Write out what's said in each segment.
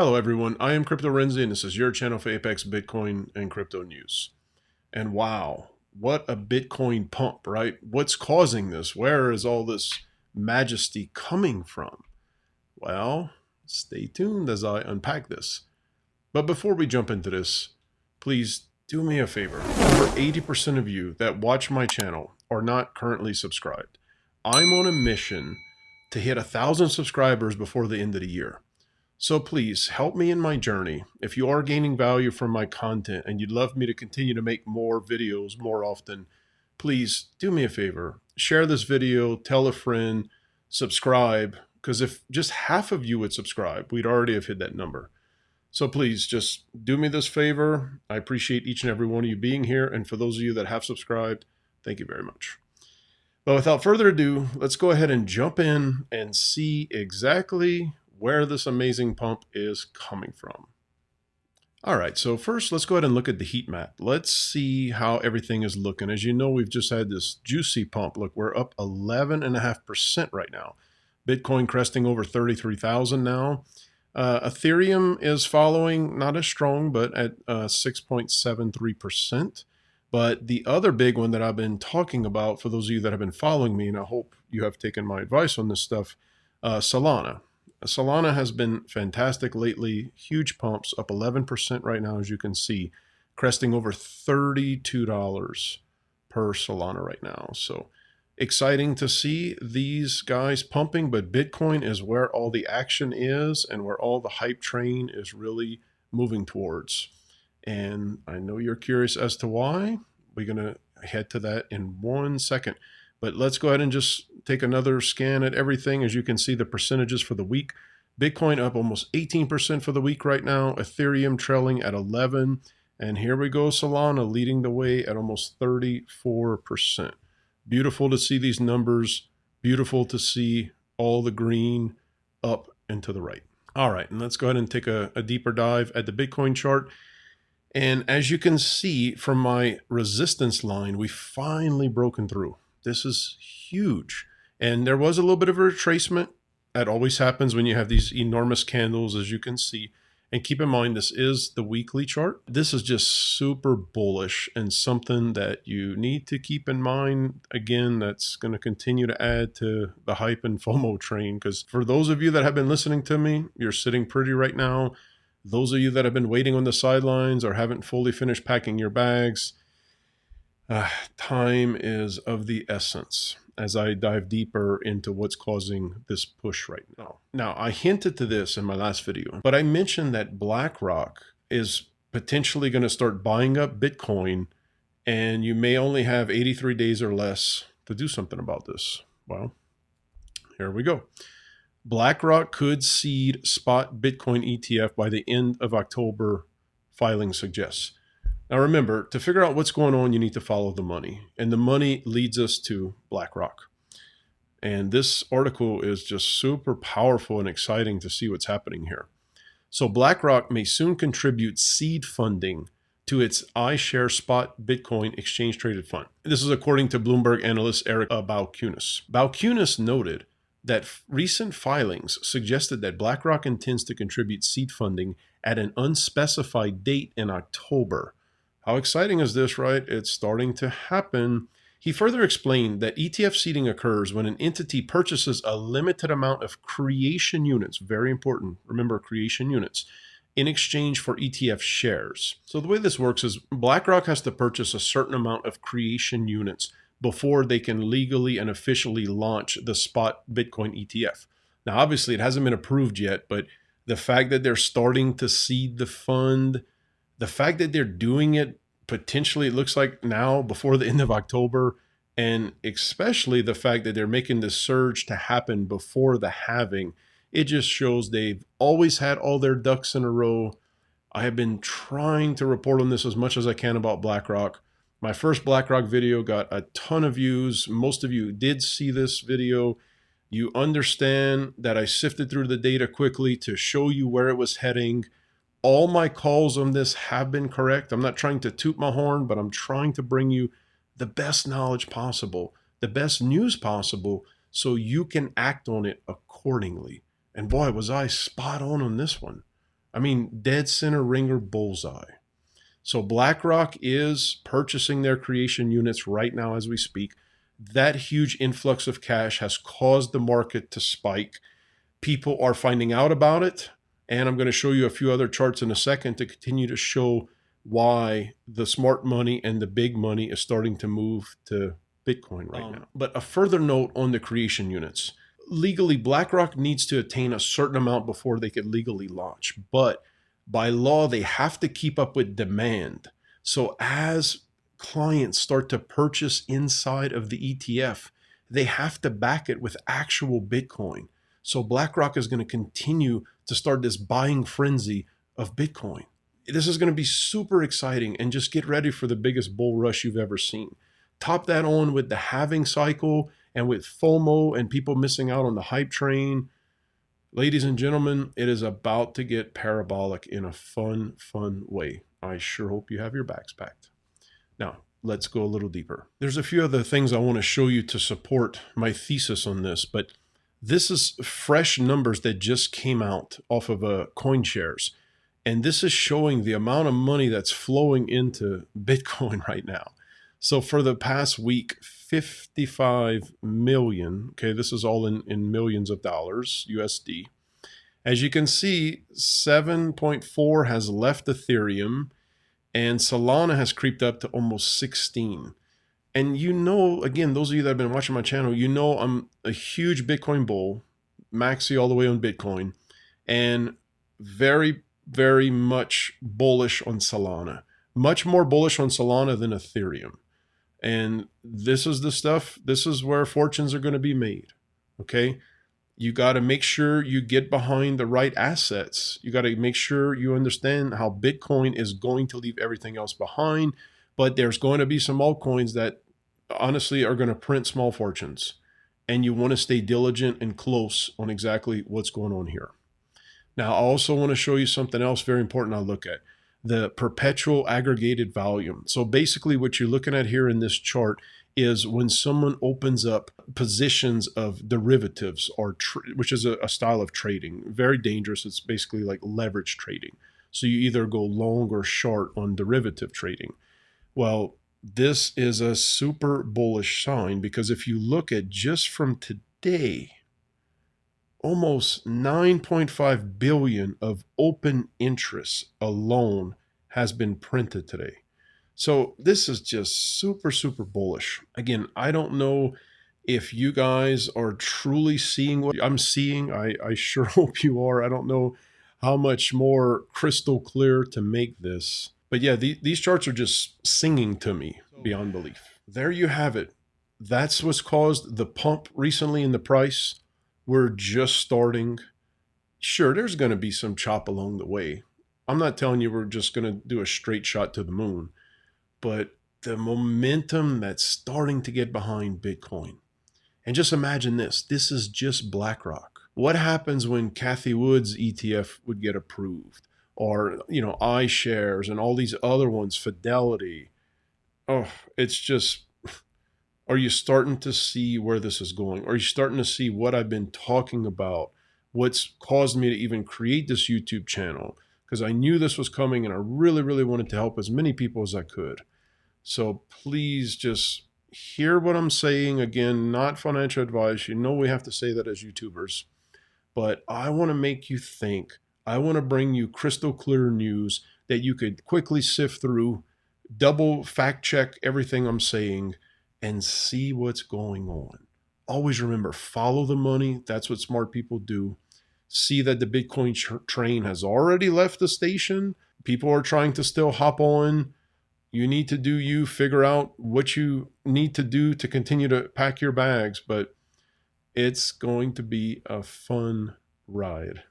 Hello everyone, I am cryptorenzi and this is your channel for Apex Bitcoin and crypto news. And wow, what a Bitcoin pump, right? What's causing this? Where is all this majesty coming from? Well, stay tuned as I unpack this. But before we jump into this, please do me a favor. Over 80% of you that watch my channel are not currently subscribed. I'm on a mission to hit 1,000 subscribers before the end of the year. So please help me in my journey. If you are gaining value from my content and you'd love me to continue to make more videos more often, please do me a favor. Share this video, tell a friend, subscribe, because if just half of you would subscribe, we'd already have hit that number. So please just do me this favor. I appreciate each and every one of you being here. And for those of you that have subscribed, thank you very much. But without further ado, let's go ahead and jump in and see exactly where this amazing pump is coming from. All right, so first let's go ahead and look at the heat map. Let's see how everything is looking. As you know, we've just had this juicy pump. Look, we're up 11.5% right now. Bitcoin cresting over 33,000 now. Ethereum is following, not as strong, but at 6.73%. But the other big one that I've been talking about, for those of you that have been following me, and I hope you have taken my advice on this stuff, Solana. Solana has been fantastic lately. Huge pumps, up 11% right now, as you can see, cresting over $32 per Solana right now. So exciting to see these guys pumping, but Bitcoin is where all the action is and where all the hype train is really moving towards. And I know you're curious as to why. We're going to head to that in 1 second. But let's go ahead and just take another scan at everything. As you can see, the percentages for the week. Bitcoin up almost 18% for the week right now. Ethereum trailing at 11%. And here we go, Solana leading the way at almost 34%. Beautiful to see these numbers. Beautiful to see all the green up and to the right. All right, and let's go ahead and take a deeper dive at the Bitcoin chart. And as you can see from my resistance line, we finally broken through. This is huge. And there was a little bit of a retracement. That always happens when you have these enormous candles, as you can see. And keep in mind, this is the weekly chart. This is just super bullish and something that you need to keep in mind. Again, that's going to continue to add to the hype and FOMO train. Because for those of you that have been listening to me, you're sitting pretty right now. Those of you that have been waiting on the sidelines or haven't fully finished packing your bags, time is of the essence as I dive deeper into what's causing this push right now. Now, I hinted to this in my last video, but I mentioned that Blackrock is potentially going to start buying up Bitcoin, and you may only have 83 days or less to do something about this. Well, here we go. BlackRock could seed spot Bitcoin ETF by the end of October, filing suggests. Now remember, to figure out what's going on, you need to follow the money. And the money leads us to BlackRock. And this article is just super powerful and exciting to see what's happening here. So BlackRock may soon contribute seed funding to its iShares Spot Bitcoin exchange traded fund. This is according to Bloomberg analyst 𝗕𝗪𝗠𝗠𝗘𝗧𝗦. 𝗕𝗪𝗠𝗠𝗧 noted that recent filings suggested that BlackRock intends to contribute seed funding at an unspecified date in October. How exciting is this, right? It's starting to happen. He further explained that ETF seeding occurs when an entity purchases a limited amount of creation units, very important, remember creation units, in exchange for ETF shares. So the way this works is BlackRock has to purchase a certain amount of creation units before they can legally and officially launch the spot Bitcoin ETF. Now, obviously, it hasn't been approved yet, but the fact that they're starting to seed the fund, the fact that they're doing it potentially, it looks like now before the end of October, and especially the fact that they're making this surge to happen before the halving, it just shows they've always had all their ducks in a row. I have been trying to report on this as much as I can about BlackRock. My first BlackRock video got a ton of views. Most of you did see this video. You understand that I sifted through the data quickly to show you where it was heading. All my calls on this have been correct. I'm not trying to toot my horn, but I'm trying to bring you the best knowledge possible, the best news possible, so you can act on it accordingly. And boy, was I spot on this one. I mean, dead center ringer bullseye. So BlackRock is purchasing their creation units right now as we speak. That huge influx of cash has caused the market to spike. People are finding out about it. And I'm going to show you a few other charts in a second to continue to show why the smart money and the big money is starting to move to Bitcoin right now. But a further note on the creation units. Legally, BlackRock needs to attain a certain amount before they could legally launch. But by law, they have to keep up with demand. So as clients start to purchase inside of the ETF, they have to back it with actual Bitcoin. So BlackRock is going to continue to start this buying frenzy of Bitcoin. This is going to be super exciting, and just get ready for the biggest bull rush you've ever seen. Top that on with the halving cycle and with FOMO and people missing out on the hype train. Ladies and gentlemen, it is about to get parabolic in a fun way. I sure hope you have your bags packed. Now, let's go a little deeper. There's a few other things I want to show you to support my thesis on this, but this is fresh numbers that just came out off of CoinShares. And this is showing the amount of money that's flowing into Bitcoin right now. So for the past week, 55 million, okay, this is all in millions of dollars, USD. As you can see, 7.4 has left Ethereum, and Solana has creeped up to almost 16. And you know, again, those of you that have been watching my channel, you know I'm a huge Bitcoin bull, maxi all the way on Bitcoin, and very much bullish on Solana. Much more bullish on Solana than Ethereum. And this is the stuff, this is where fortunes are going to be made, okay? You got to make sure you get behind the right assets. You got to make sure you understand how Bitcoin is going to leave everything else behind, but there's going to be some altcoins that honestly are going to print small fortunes. And you want to stay diligent and close on exactly what's going on here. Now, I also want to show you something else very important I look at. The perpetual aggregated volume. So basically what you're looking at here in this chart is when someone opens up positions of derivatives, or which is a style of trading, very dangerous. It's basically like leverage trading. So you either go long or short on derivative trading. Well, this is a super bullish sign, because if you look at just from today, almost 9.5 billion of open interest alone has been printed today. So this is just super bullish. Again, I don't know if you guys are truly seeing what I'm seeing. I sure hope you are. I don't know how much more crystal clear to make this. But yeah, these charts are just singing to me beyond belief. There you have it. That's what's caused the pump recently in the price. We're just starting. Sure, there's going to be some chop along the way. I'm not telling you we're just going to do a straight shot to the moon, but the momentum that's starting to get behind Bitcoin. And just imagine this. This is just BlackRock. What happens when Cathie Wood's ETF would get approved? Or, you know, iShares and all these other ones, Fidelity. Oh, it's just... Are you starting to see where this is going? Are you starting to see what I've been talking about? What's caused me to even create this YouTube channel? Because I knew this was coming, and I really wanted to help as many people as I could. So please just hear what I'm saying. Again, not financial advice. You know we have to say that as YouTubers. But I want to make you think. I want to bring you crystal clear news that you could quickly sift through, double fact check everything I'm saying, and see what's going on. Always remember, follow the money. That's what smart people do. See that the Bitcoin train has already left the station. People are trying to still hop on. You need to do you, figure out what you need to do to continue to pack your bags, but it's going to be a fun ride.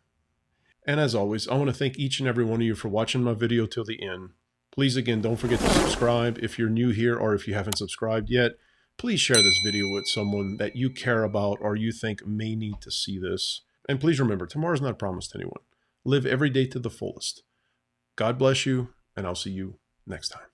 And as always, I want to thank each and every one of you for watching my video till the end. Please, again, don't forget to subscribe if you're new here, or if you haven't subscribed yet. Please share this video with someone that you care about or you think may need to see this. And please remember, tomorrow's not promised to anyone. Live every day to the fullest. God bless you, and I'll see you next time.